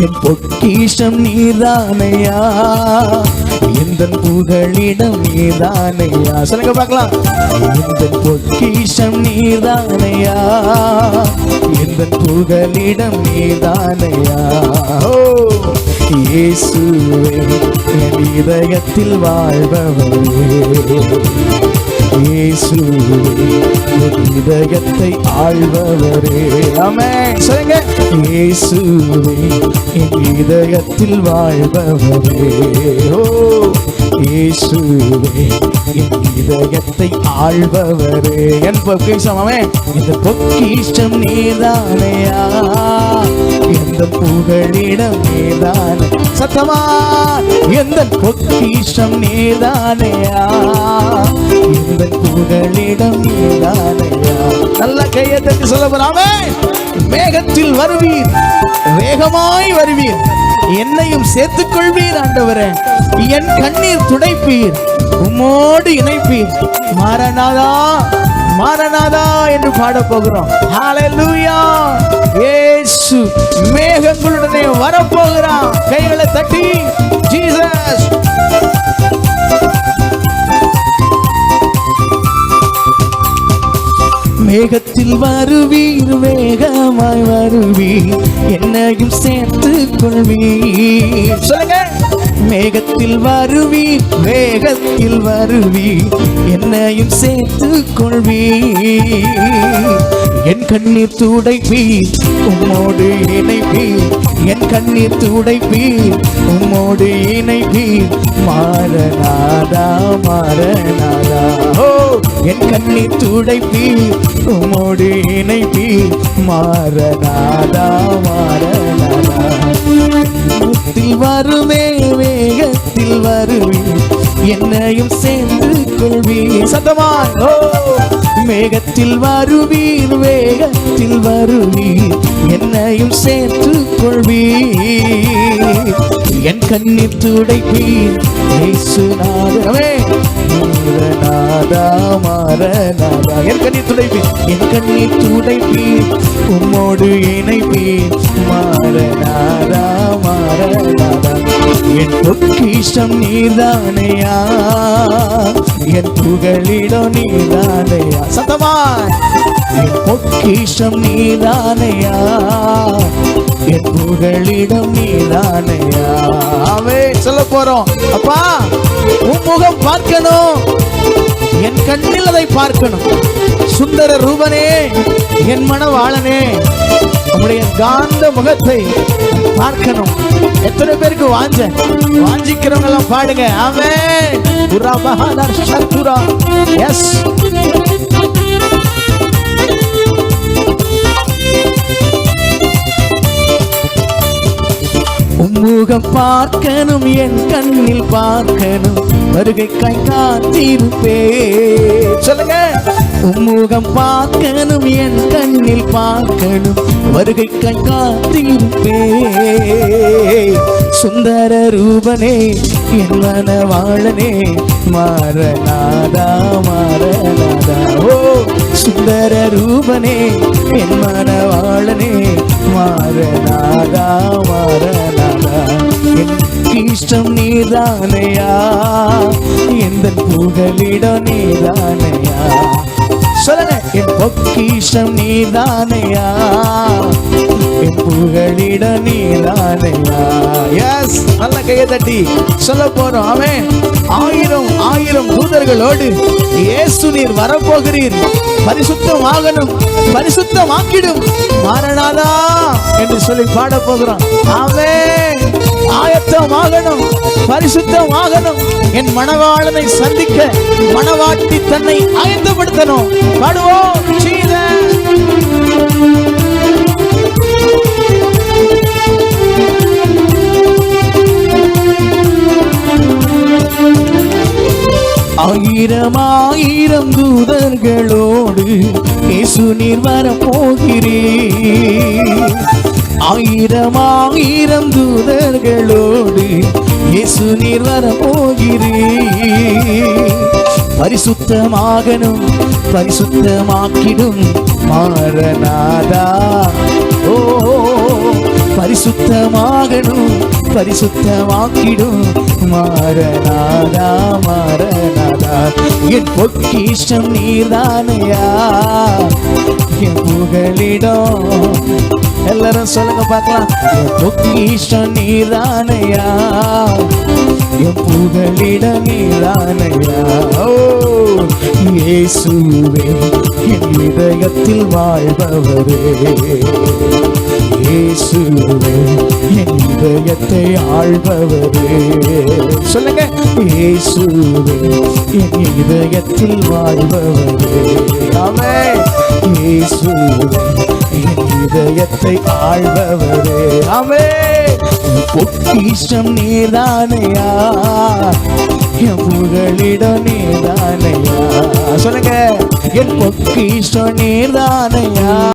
என் பொக்கிஷம் நீதானையா, எந்த புகழிடம் நீதானையா. சொல்லுங்க பார்க்கலாம். எந்த பொக்கிஷம் நீதானையா, எந்த புகழிடம் நீதானையா. இயேசுவே என் இதயத்தில் வாழ்பவரே, இயேசுவே என் இதயத்தை ஆள்பவரே. ஆமென் சொல்லுங்க. இயேசுவே என் இதயத்தில் வாழ்பவரே, ஓ இயேசுவே என் இதயத்தை ஆள்பவரே. என் பொக்கிஷம் அவன், இந்த பொக்கிஷம் நீதானையா, எந்த புகழிடம் நீதான. சத்தமா எந்த பொக்கிஷம் நீதானையா, எந்த புகழிடம் நீதானையா. நல்ல கையை தட்டி சொல்ல போறாமே. மேகத்தில் வருவீர், வேகமாய் வருவீர், என்னையும் சேர்த்துக் கொள்வீர் ஆண்டவரே. என் கண்ணீர் துடைப்பீர், உம்மோடு இணைப்பீர். மாரநாதா மாரநாதா என்று பாட போகிறோம். ஹல்லேலூயா. இயேசு மேகங்களுடனே வரப்போகிறான். கைகளை தட்டி ஜீசஸ். மேகத்தில் வருவீர், வேகமாய் வருவீர், என்னையும் சேர்த்துக் கொள்வீர். சொல்லுங்க. மேகத்தில் வருவீர், வேகத்தில் வருவீர், என்னையும் சேர்த்துக் கொள்வீர். என் கண்ணீர் துடைப்பீர், உம்மோடு இணைப்பீர். என் கண்ணீர் துடைப்பீர், உம்மோடு இணைப்பீர். மாரநாதா மாரநாதா. ஓ என் கண்ணீர் துடைப்பீர், உம்மோடு இணைப்பீர். மாரநாதா மாரநாதா. வருமே வேகத்தில் வருவீர், என்னையும் சேர்ந்து கொள்வீர். சத்தமாய். ஓ மேகத்தில் வருவீர், வேகத்தில் வருவீர், என்னையும் சேர்த்து கொள்வீர். என் கண்ணீர் துடைப்பீர், இயேசுநாதரே. மாரநாதா மாரநாதா. என் கண்ணீர் துடைப்பீர், என் கண்ணீர் துடைப்பீர், உம்மோடு இணைப்பீர். மாரநாதா மாரநாதா. என் பொக்கிஷம் நீதானையா, என் புகழிடம் நீதானையா. சத்தமாய். என் பொக்கிஷம் நீதானையா, என் புகழிடம் நீதானையா. ஆவே சொல்ல போறோம். அப்பா உன் முகம் பார்க்கணும், என் கண்ணில் அதை பார்க்கணும். சுந்தர ரூபனே, என் மணவாளனே, உங்களுடைய காந்த முகத்தை பார்க்கணும். எத்தனை பேருக்கு வாஞ்சிக்கிறவங்க எல்லாம் பாடுங்க. ஆமென். எஸ். உம்முகம் பார்க்கணும், என் கண்ணில் பார்க்கணும், வருகைக்காய் காத்திருப்பே. சொல்லுங்க. உம்முகம் பார்க்கணும், என் கண்ணில் பார்க்கணும், வருகைக்காய் காத்திருப்பே. சுந்தர ரூபனே, என் மணவாளனே, மாரநாதா மாரநாதா. ஓ சுந்தர ரூபனே, என் மணவாளனே, மாரநாதா மாரநாதா. என் இஷ்டம் நீதானையா, எந்த புகழிடம் நீதானையா. சொல்லுங்க. என் பொக்கிஷம் நீதானையா, என் புகழிடம் நீதானையா. எஸ். நல்ல கையை தட்டி சொல்ல போறோம். அவன் ஆயிரம் ஆயிரம் தூதர்களோடு இயேசு நீர் வரப்போகிறீர், பரிசுத்தமாகணும், பரிசுத்தமாக்கிடும் மாரநாதா என்று சொல்லி பாட போகிறோம். அவன் ஆயத்தமாகணும், பரிசுத்தமாகணும். என் மணவாளனை சந்திக்க மணவாட்டி தன்னை ஆயத்தப்படுத்தணும். பாடுவோம். ஆயிரம் ஆயிரம் தூதர்களோடு இயேசு நீர் வரப்போகிறீர். ஆயிரம் ஆயிரம் தூதர்களோடு இயேசு நீர் வரப்போகிறீர். பரிசுத்தமாகணும், பரிசுத்தமாக்கிடும் மாரநாதா. ஓ பரிசுத்தமாகணும், பரிசுத்தமாக்கிடும். மாரநாதா மாரநாதா, என் பொக்கிஷம் நீர்தானையா, என் புகலிடம். எல்லாரும் சொல்லுங்க பார்க்கலாம். என் பொக்கிஷம் நீர்தானையா, என் புகலிட நீர்தானையா. ஓ இயேசுவே, என் இதயத்தில் வாழ்பவரே, இயேசுவே, என் இதயத்தை ஆள்பவரே. சொல்லுங்க. இயேசுவே, என் இதயத்தில் வாழ்பவரே. ஆமென். இயேசுவே, என் இதயத்தை ஆள்பவரே. ஆமென். பொக்கிஷம் நீர்தானையா, என் புகலிடம் நீர்தானையா. சொல்லுங்க. என் பொக்கிஷம் நீர்தானையா.